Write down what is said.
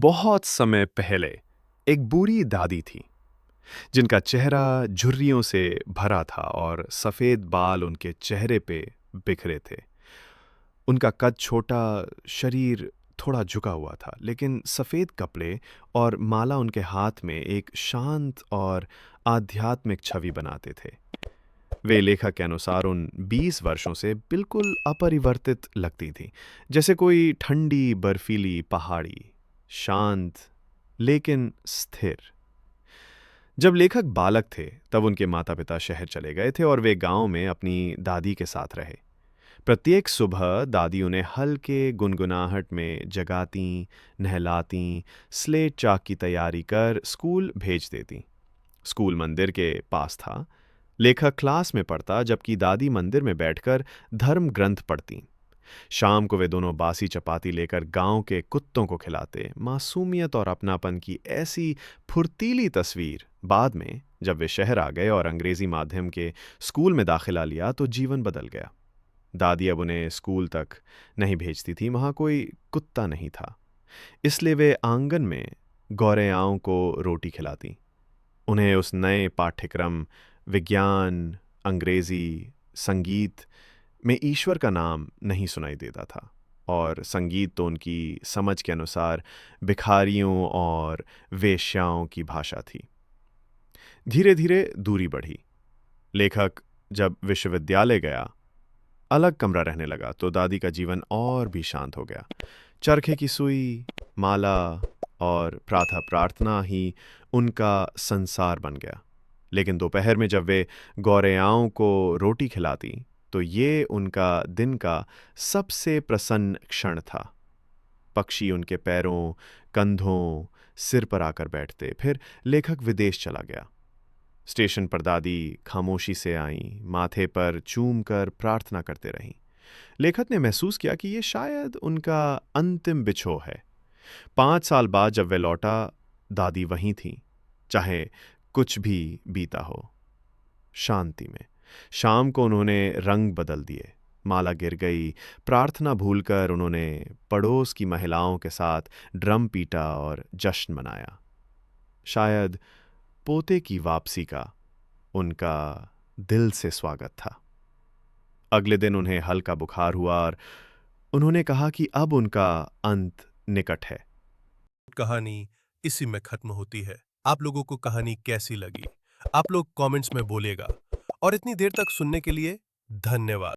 बहुत समय पहले एक बूढ़ी दादी थी जिनका चेहरा झुर्रियों से भरा था और सफ़ेद बाल उनके चेहरे पे बिखरे थे। उनका कद छोटा, शरीर थोड़ा झुका हुआ था, लेकिन सफ़ेद कपड़े और माला उनके हाथ में एक शांत और आध्यात्मिक छवि बनाते थे। वे लेखक के अनुसार उन 20 वर्षों से बिल्कुल अपरिवर्तित लगती थीं, जैसे कोई ठंडी बर्फीली पहाड़ी, शांत लेकिन स्थिर। जब लेखक बालक थे, तब उनके माता-पिता शहर चले गए थे और वे गांव में अपनी दादी के साथ रहे। प्रत्येक सुबह दादी उन्हें हल्के गुनगुनाहट में जगातीं, नहलातीं, स्लेट चाक की तैयारी कर स्कूल भेज देतीं। स्कूल मंदिर के पास था। लेखक क्लास में पढ़ता, जबकि दादी मंदिर में बैठकर धर्म ग्रंथ पढ़तीं। शाम को वे दोनों बासी चपाती लेकर गांव के कुत्तों को खिलाते। मासूमियत और अपनापन की ऐसी फुर्तीली तस्वीर। बाद में जब वे शहर आ गए और अंग्रेजी माध्यम के स्कूल में दाखिला लिया, तो जीवन बदल गया। दादी अब उन्हें स्कूल तक नहीं भेजती थी, वहां कोई कुत्ता नहीं था। इसलिए वे आंगन में गौरैयाओं को रोटी खिलाती। उन्हें उस नए पाठ्यक्रम, विज्ञान, अंग्रेजी, संगीत में ईश्वर का नाम नहीं सुनाई देता था, और संगीत तो उनकी समझ के अनुसार भिखारियों और वेश्याओं की भाषा थी। धीरे धीरे दूरी बढ़ी। लेखक जब विश्वविद्यालय गया, अलग कमरा रहने लगा, तो दादी का जीवन और भी शांत हो गया। चरखे की सुई, माला और प्रातः प्रार्थना ही उनका संसार बन गया। लेकिन दोपहर में जब वे गौरैयाओं को रोटी खिलाती, तो ये उनका दिन का सबसे प्रसन्न क्षण था। पक्षी उनके पैरों, कंधों, सिर पर आकर बैठते। फिर लेखक विदेश चला गया। स्टेशन पर दादी खामोशी से आईं, माथे पर चूम कर प्रार्थना करते रहीं। लेखक ने महसूस किया कि ये शायद उनका अंतिम बिछोह है। 5 साल बाद जब वे लौटा, दादी वहीं थीं, चाहे कुछ भी बीता हो, शांति में। शाम को उन्होंने रंग बदल दिए, माला गिर गई। प्रार्थना भूलकर उन्होंने पड़ोस की महिलाओं के साथ ड्रम पीटा और जश्न मनाया। शायद पोते की वापसी का उनका दिल से स्वागत था। अगले दिन उन्हें हल्का बुखार हुआ और उन्होंने कहा कि अब उनका अंत निकट है। कहानी इसी में खत्म होती है। आप लोगों को कहानी कैसी लगी? आप लोग कमेंट्स में बोलिएगा। और इतनी देर तक सुनने के लिए धन्यवाद।